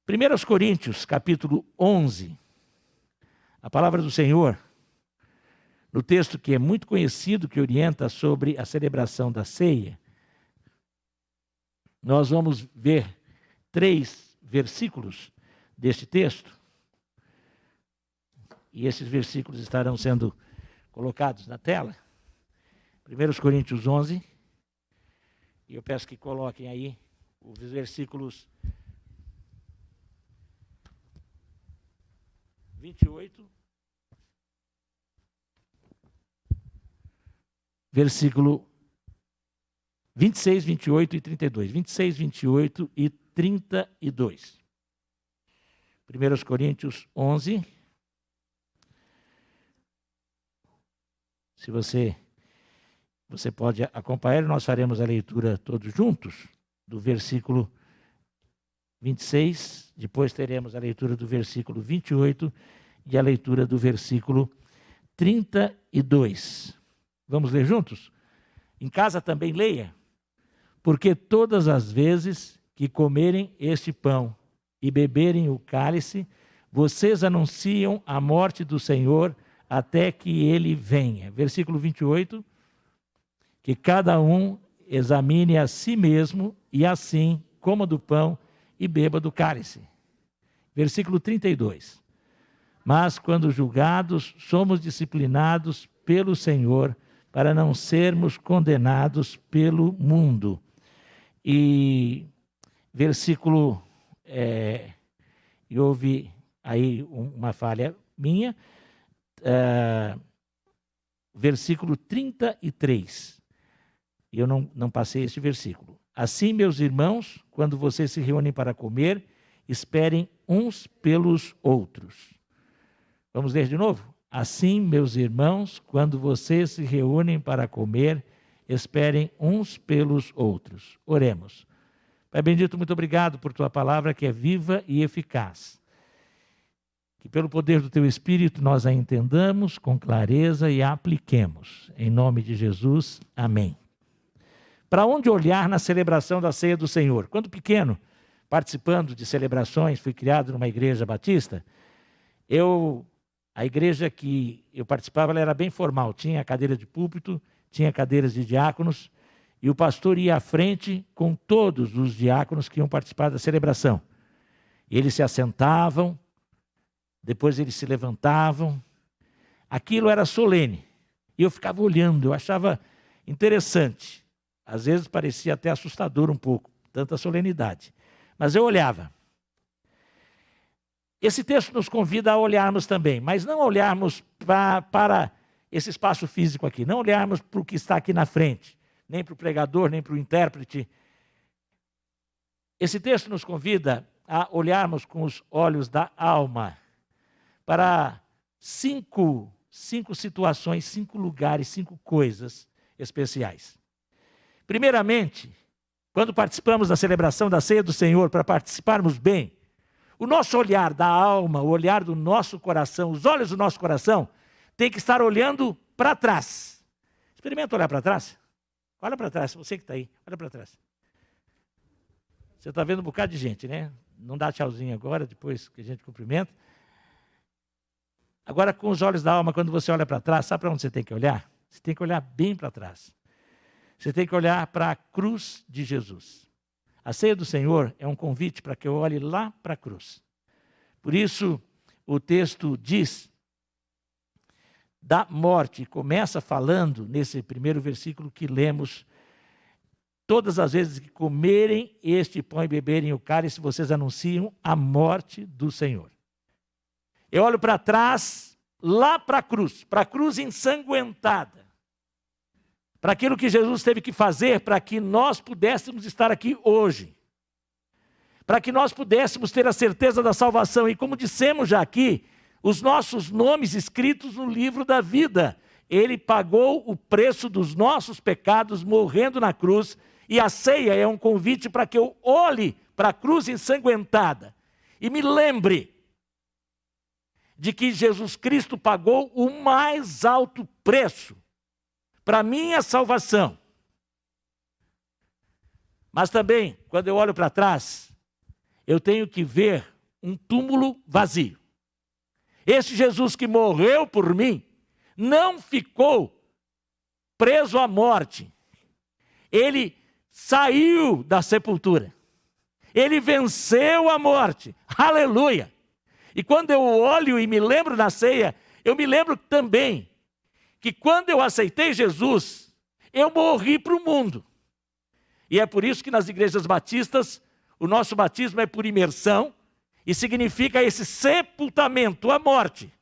1 Coríntios, capítulo 11, a palavra do Senhor, no texto que é muito conhecido, que orienta sobre a celebração da ceia, nós vamos ver 3 versículos deste texto, e esses versículos estarão sendo colocados na tela. 1 Coríntios 11, e eu peço que coloquem aí os versículos 28, versículo 26, 28 e 32. 26, 28 e 32. 1 Coríntios 11. Se você pode acompanhar, nós faremos a leitura todos juntos, do versículo 26, depois teremos a leitura do versículo 28 e a leitura do versículo 32. Vamos ler juntos? Em casa também leia. Porque todas as vezes que comerem este pão e beberem o cálice, vocês anunciam a morte do Senhor até que ele venha. Versículo 28. Que cada um examine a si mesmo e assim coma do pão e beba do cálice. Versículo 32. Mas quando julgados, somos disciplinados pelo Senhor para não sermos condenados pelo mundo. E versículo, houve aí uma falha minha, versículo 33. Eu não passei este versículo. Assim, meus irmãos, quando vocês se reúnem para comer, esperem uns pelos outros. Vamos ler de novo? Assim, meus irmãos, quando vocês se reúnem para comer, esperem uns pelos outros. Oremos. Pai bendito, muito obrigado por tua palavra que é viva e eficaz. Que pelo poder do teu Espírito nós a entendamos com clareza e a apliquemos. Em nome de Jesus, amém. Para onde olhar na celebração da ceia do Senhor? Quando pequeno, participando de celebrações, fui criado numa igreja batista, a igreja que eu participava ela era bem formal, tinha cadeira de púlpito, tinha cadeiras de diáconos, e o pastor ia à frente com todos os diáconos que iam participar da celebração. Eles se assentavam, depois eles se levantavam, aquilo era solene, e eu ficava olhando, eu achava interessante. Às vezes parecia até assustador um pouco, tanta solenidade. Mas eu olhava. Esse texto nos convida a olharmos também, mas não olharmos para esse espaço físico aqui, não olharmos para o que está aqui na frente, nem para o pregador, nem para o intérprete. Esse texto nos convida a olharmos com os olhos da alma para 5 situações, 5 lugares, 5 coisas especiais. Primeiramente, quando participamos da celebração da ceia do Senhor, para participarmos bem, o nosso olhar da alma, o olhar do nosso coração, os olhos do nosso coração, tem que estar olhando para trás. Experimenta olhar para trás. Olha para trás, você que está aí, olha para trás. Você está vendo um bocado de gente, né? Não dá tchauzinho agora, depois que a gente cumprimenta. Agora, com os olhos da alma, quando você olha para trás, sabe para onde você tem que olhar? Você tem que olhar bem para trás. Você tem que olhar para a cruz de Jesus. A ceia do Senhor é um convite para que eu olhe lá para a cruz. Por isso, o texto diz da morte, começa falando nesse primeiro versículo que lemos: todas as vezes que comerem este pão e beberem o cálice, vocês anunciam a morte do Senhor. Eu olho para trás, lá para a cruz ensanguentada. Para aquilo que Jesus teve que fazer para que nós pudéssemos estar aqui hoje. Para que nós pudéssemos ter a certeza da salvação. E como dissemos já aqui, os nossos nomes escritos no livro da vida. Ele pagou o preço dos nossos pecados morrendo na cruz. E a ceia é um convite para que eu olhe para a cruz ensanguentada. E me lembre de que Jesus Cristo pagou o mais alto preço para minha salvação. Mas também, quando eu olho para trás, eu tenho que ver um túmulo vazio. Esse Jesus que morreu por mim não ficou preso à morte. Ele saiu da sepultura. Ele venceu a morte. Aleluia! E quando eu olho e me lembro da ceia, eu me lembro também que quando eu aceitei Jesus, eu morri para o mundo. E é por isso que nas igrejas batistas, o nosso batismo é por imersão e significa esse sepultamento, a morte.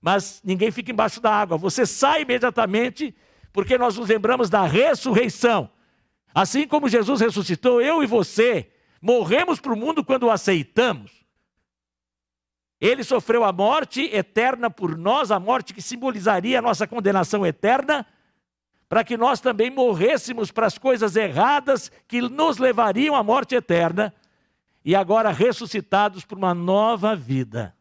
Mas ninguém fica embaixo da água. Você sai imediatamente porque nós nos lembramos da ressurreição. Assim como Jesus ressuscitou, eu e você morremos para o mundo quando o aceitamos. Ele sofreu a morte eterna por nós, a morte que simbolizaria a nossa condenação eterna, para que nós também morrêssemos para as coisas erradas que nos levariam à morte eterna, e agora ressuscitados por uma nova vida.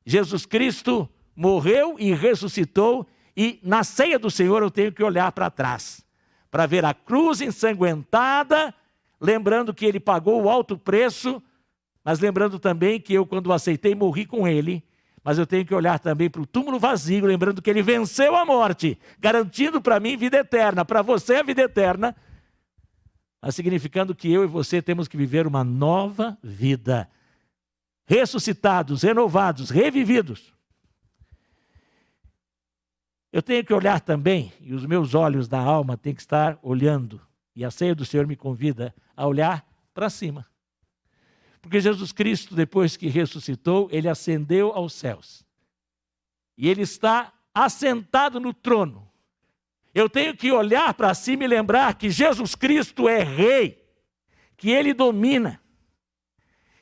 Jesus Cristo morreu e ressuscitou, e na ceia do Senhor eu tenho que olhar para trás, para ver a cruz ensanguentada, lembrando que Ele pagou o alto preço, mas lembrando também que eu, quando o aceitei, morri com Ele. Mas eu tenho que olhar também para o túmulo vazio, lembrando que Ele venceu a morte, garantindo para mim vida eterna, para você a vida eterna, mas significando que eu e você temos que viver uma nova vida, ressuscitados, renovados, revividos. Eu tenho que olhar também, e os meus olhos da alma têm que estar olhando, e a ceia do Senhor me convida a olhar para cima. Porque Jesus Cristo, depois que ressuscitou, Ele ascendeu aos céus. E Ele está assentado no trono. Eu tenho que olhar para cima e lembrar que Jesus Cristo é rei, que Ele domina,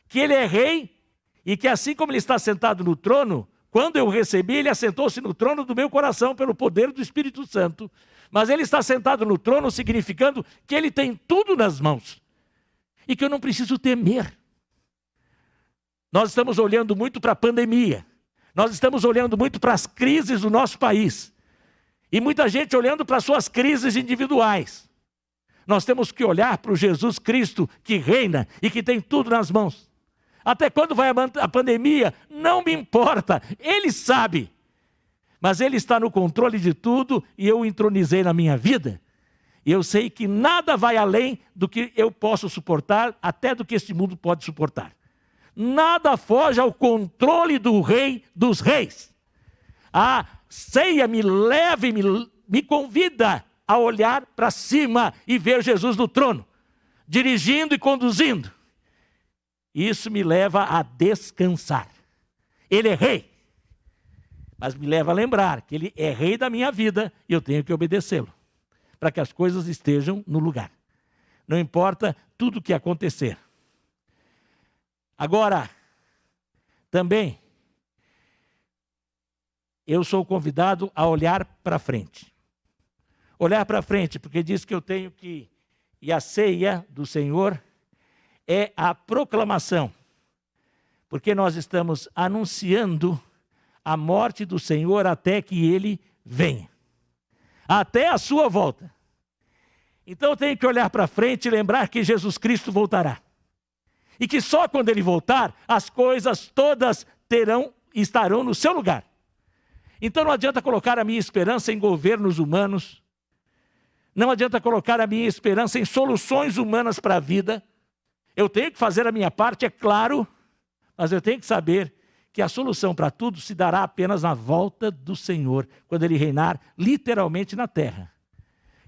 que Ele é rei e que assim como Ele está sentado no trono, quando eu o recebi, Ele assentou-se no trono do meu coração pelo poder do Espírito Santo. Mas Ele está sentado no trono significando que Ele tem tudo nas mãos e que eu não preciso temer. Nós estamos olhando muito para a pandemia. Nós estamos olhando muito para as crises do nosso país. E muita gente olhando para as suas crises individuais. Nós temos que olhar para o Jesus Cristo que reina e que tem tudo nas mãos. Até quando vai a pandemia? Não me importa. Ele sabe. Mas Ele está no controle de tudo e eu o entronizei na minha vida. E eu sei que nada vai além do que eu posso suportar, até do que este mundo pode suportar. Nada foge ao controle do Rei dos Reis. A ceia me leva e me convida a olhar para cima e ver Jesus no trono, dirigindo e conduzindo. Isso me leva a descansar. Ele é rei, mas me leva a lembrar que Ele é rei da minha vida e eu tenho que obedecê-lo, para que as coisas estejam no lugar. Não importa tudo o que acontecer. Agora, também, eu sou convidado a olhar para frente. Olhar para frente, porque diz que eu tenho que... E a ceia do Senhor é a proclamação. Porque nós estamos anunciando a morte do Senhor até que Ele venha. Até a sua volta. Então eu tenho que olhar para frente e lembrar que Jesus Cristo voltará. E que só quando Ele voltar, as coisas todas estarão no seu lugar. Então não adianta colocar a minha esperança em governos humanos. Não adianta colocar a minha esperança em soluções humanas para a vida. Eu tenho que fazer a minha parte, é claro, mas eu tenho que saber que a solução para tudo se dará apenas na volta do Senhor, quando Ele reinar literalmente na terra.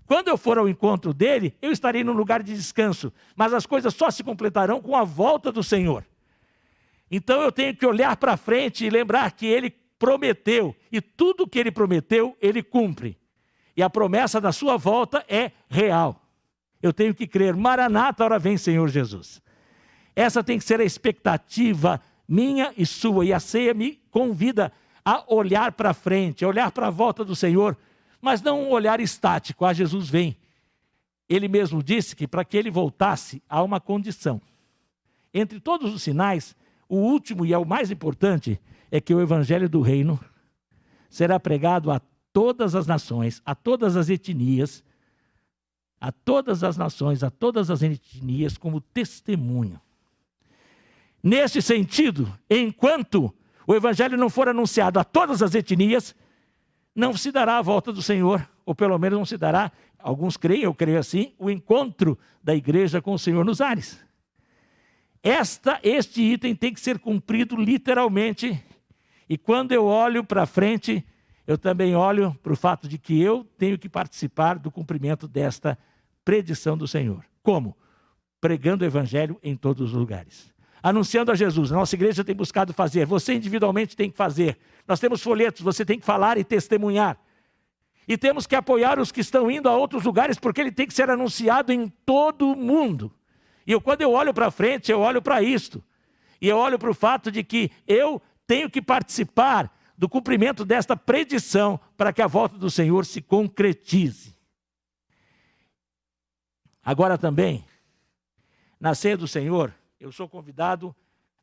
Quando eu for ao encontro dele, eu estarei num lugar de descanso. Mas as coisas só se completarão com a volta do Senhor. Então eu tenho que olhar para frente e lembrar que Ele prometeu. E tudo que Ele prometeu, Ele cumpre. E a promessa da sua volta é real. Eu tenho que crer. Maranata, ora vem, Senhor Jesus. Essa tem que ser a expectativa minha e sua. E a ceia me convida a olhar para frente, a olhar para a volta do Senhor. Mas não um olhar estático, Jesus vem. Ele mesmo disse que para que Ele voltasse, há uma condição. Entre todos os sinais, o último e é o mais importante, é que o Evangelho do Reino será pregado a todas as nações, a todas as etnias, a todas as nações, a todas as etnias como testemunho. Nesse sentido, enquanto o evangelho não for anunciado a todas as etnias, não se dará a volta do Senhor, ou pelo menos não se dará, alguns creem, eu creio assim, o encontro da igreja com o Senhor nos ares. Este item tem que ser cumprido literalmente, e quando eu olho para frente, eu também olho para o fato de que eu tenho que participar do cumprimento desta predição do Senhor. Como? Pregando o evangelho em todos os lugares. Anunciando a Jesus. A nossa igreja tem buscado fazer. Você individualmente tem que fazer. Nós temos folhetos, você tem que falar e testemunhar. E temos que apoiar os que estão indo a outros lugares, porque ele tem que ser anunciado em todo o mundo. E quando eu olho para frente, eu olho para isto. E eu olho para o fato de que eu tenho que participar do cumprimento desta predição para que a volta do Senhor se concretize. Agora também, na ceia do Senhor, eu sou convidado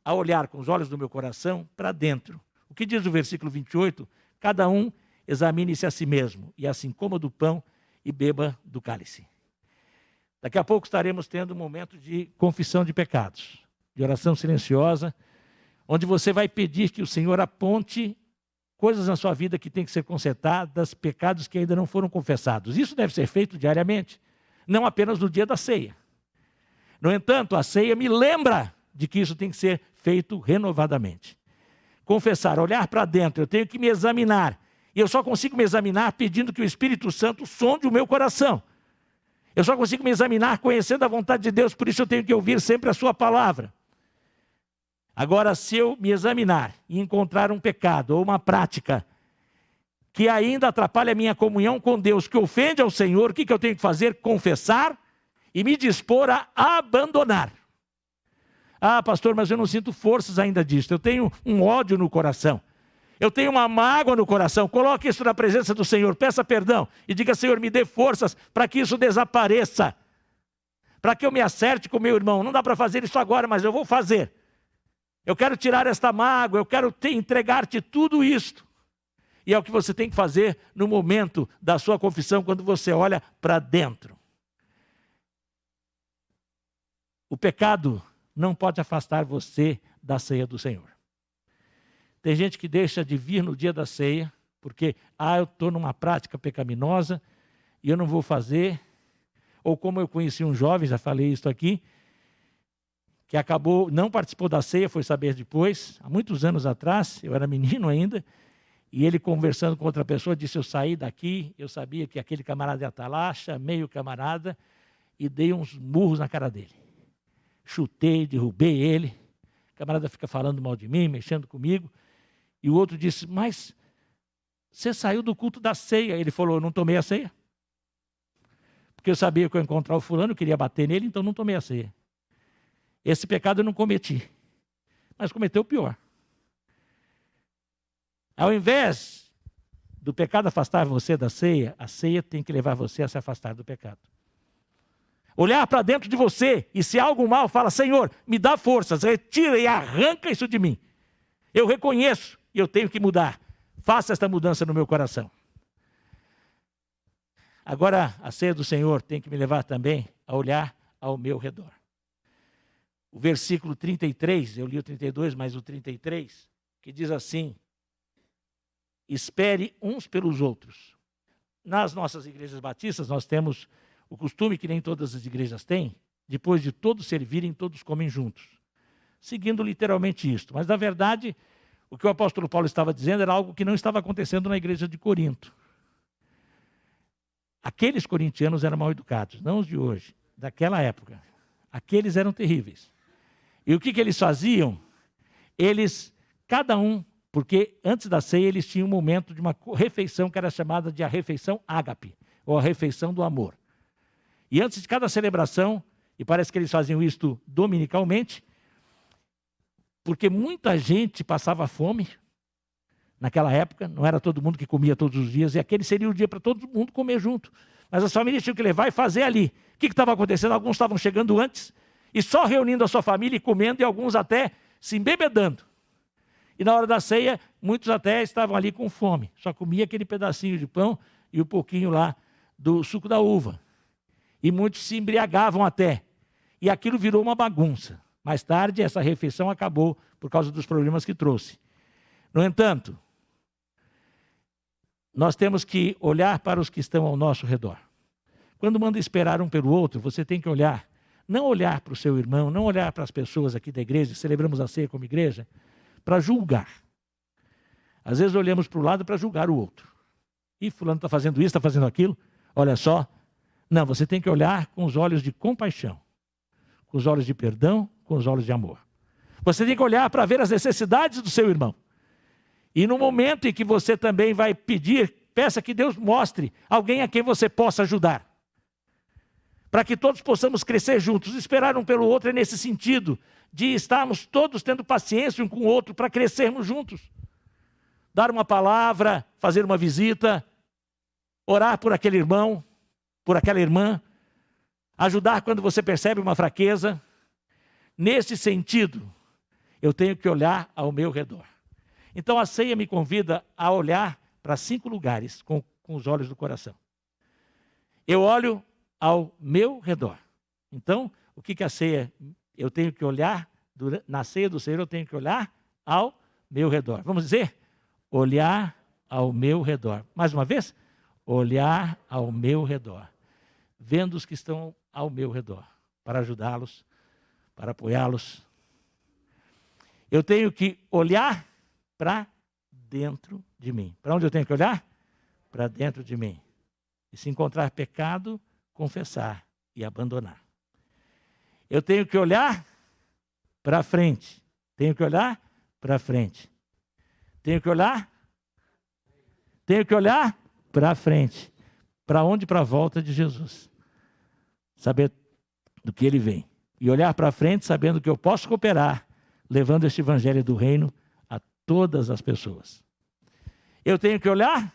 a olhar com os olhos do meu coração para dentro. O que diz o versículo 28? Cada um examine-se a si mesmo, e assim coma do pão e beba do cálice. Daqui a pouco estaremos tendo um momento de confissão de pecados, de oração silenciosa, onde você vai pedir que o Senhor aponte coisas na sua vida que têm que ser consertadas, pecados que ainda não foram confessados. Isso deve ser feito diariamente, não apenas no dia da ceia. No entanto, a ceia me lembra de que isso tem que ser feito renovadamente. Confessar, olhar para dentro, eu tenho que me examinar. E eu só consigo me examinar pedindo que o Espírito Santo sonde o meu coração. Eu só consigo me examinar conhecendo a vontade de Deus, por isso eu tenho que ouvir sempre a sua palavra. Agora, se eu me examinar e encontrar um pecado ou uma prática que ainda atrapalha a minha comunhão com Deus, que ofende ao Senhor, o que eu tenho que fazer? Confessar e me dispor a abandonar. Ah, pastor, mas eu não sinto forças ainda disso. Eu tenho um ódio no coração. Eu tenho uma mágoa no coração. Coloque isso na presença do Senhor. Peça perdão e diga, Senhor, me dê forças para que isso desapareça. Para que eu me acerte com meu irmão. Não dá para fazer isso agora, mas eu vou fazer. Eu quero tirar esta mágoa. Eu quero entregar-te tudo isto. E é o que você tem que fazer no momento da sua confissão, quando você olha para dentro. O pecado não pode afastar você da ceia do Senhor. Tem gente que deixa de vir no dia da ceia, porque, eu estou numa prática pecaminosa e eu não vou fazer. Ou como eu conheci um jovem, já falei isso aqui, que não participou da ceia, foi saber depois, há muitos anos atrás, eu era menino ainda, e ele conversando com outra pessoa, disse, eu saí daqui, eu sabia que aquele camarada ia estar lá, chamei o camarada e dei uns murros na cara dele. Chutei, derrubei ele, o camarada fica falando mal de mim, mexendo comigo, e o outro disse, mas você saiu do culto da ceia. Ele falou, eu não tomei a ceia. Porque eu sabia que eu ia encontrar o fulano, eu queria bater nele, então não tomei a ceia. Esse pecado eu não cometi, mas cometeu o pior. Ao invés do pecado afastar você da ceia, a ceia tem que levar você a se afastar do pecado. Olhar para dentro de você e se há algo mal, fala, Senhor, me dá forças, retira e arranca isso de mim. Eu reconheço e eu tenho que mudar. Faça esta mudança no meu coração. Agora, a ceia do Senhor tem que me levar também a olhar ao meu redor. O versículo 33, eu li o 32, mas o 33, que diz assim, espere uns pelos outros. Nas nossas igrejas batistas, nós temos o costume que nem todas as igrejas têm, depois de todos servirem, todos comem juntos. Seguindo literalmente isto. Mas, na verdade, o que o apóstolo Paulo estava dizendo era algo que não estava acontecendo na igreja de Corinto. Aqueles corintianos eram mal educados, não os de hoje, daquela época. Aqueles eram terríveis. E o que eles faziam? Cada um, porque antes da ceia eles tinham um momento de uma refeição que era chamada de a refeição ágape, ou a refeição do amor. E antes de cada celebração, e parece que eles faziam isto dominicalmente, porque muita gente passava fome naquela época, não era todo mundo que comia todos os dias, e aquele seria o dia para todo mundo comer junto. Mas as famílias tinham que levar e fazer ali. O que estava acontecendo? Alguns estavam chegando antes, e só reunindo a sua família e comendo, e alguns até se embebedando. E na hora da ceia, muitos até estavam ali com fome, só comia aquele pedacinho de pão e um pouquinho lá do suco da uva. E muitos se embriagavam até. E aquilo virou uma bagunça. Mais tarde, essa refeição acabou por causa dos problemas que trouxe. No entanto, nós temos que olhar para os que estão ao nosso redor. Quando manda esperar um pelo outro, você tem que olhar. Não olhar para o seu irmão, não olhar para as pessoas aqui da igreja, celebramos a ceia como igreja, para julgar. Às vezes olhamos para o lado para julgar o outro. E fulano está fazendo isso, está fazendo aquilo, olha só. Não, você tem que olhar com os olhos de compaixão, com os olhos de perdão, com os olhos de amor. Você tem que olhar para ver as necessidades do seu irmão. E no momento em que você também vai pedir, peça que Deus mostre alguém a quem você possa ajudar. Para que todos possamos crescer juntos. Esperar um pelo outro é nesse sentido, de estarmos todos tendo paciência um com o outro para crescermos juntos. Dar uma palavra, fazer uma visita, orar por aquele irmão, por aquela irmã, ajudar quando você percebe uma fraqueza. Nesse sentido, eu tenho que olhar ao meu redor. Então a ceia me convida a olhar para 5 lugares com os olhos do coração. Eu olho ao meu redor. Então, o que a ceia, eu tenho que olhar, na ceia do Senhor eu tenho que olhar ao meu redor. Vamos dizer? Olhar ao meu redor. Mais uma vez? Olhar ao meu redor. Vendo os que estão ao meu redor, para ajudá-los, para apoiá-los. Eu tenho que olhar para dentro de mim. Para onde eu tenho que olhar? Para dentro de mim. E se encontrar pecado, confessar e abandonar. Eu tenho que olhar para frente. Tenho que olhar para frente. Tenho que olhar para frente. Para onde? Para a volta de Jesus. Saber do que ele vem. E olhar para frente sabendo que eu posso cooperar, levando este evangelho do reino a todas as pessoas. Eu tenho que olhar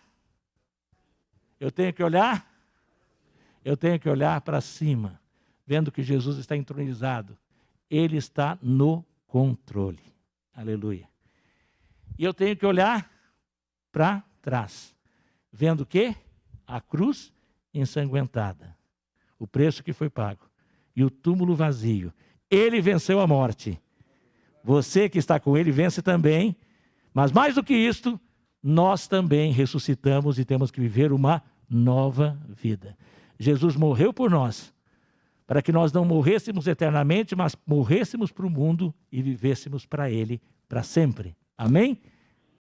para cima, vendo que Jesus está entronizado. Ele está no controle. Aleluia. E eu tenho que olhar para trás, vendo o quê? A cruz ensanguentada, o preço que foi pago, e o túmulo vazio. Ele venceu a morte. Você que está com ele vence também, mas mais do que isto, nós também ressuscitamos e temos que viver uma nova vida. Jesus morreu por nós, para que nós não morrêssemos eternamente, mas morrêssemos para o mundo e vivêssemos para ele para sempre. Amém?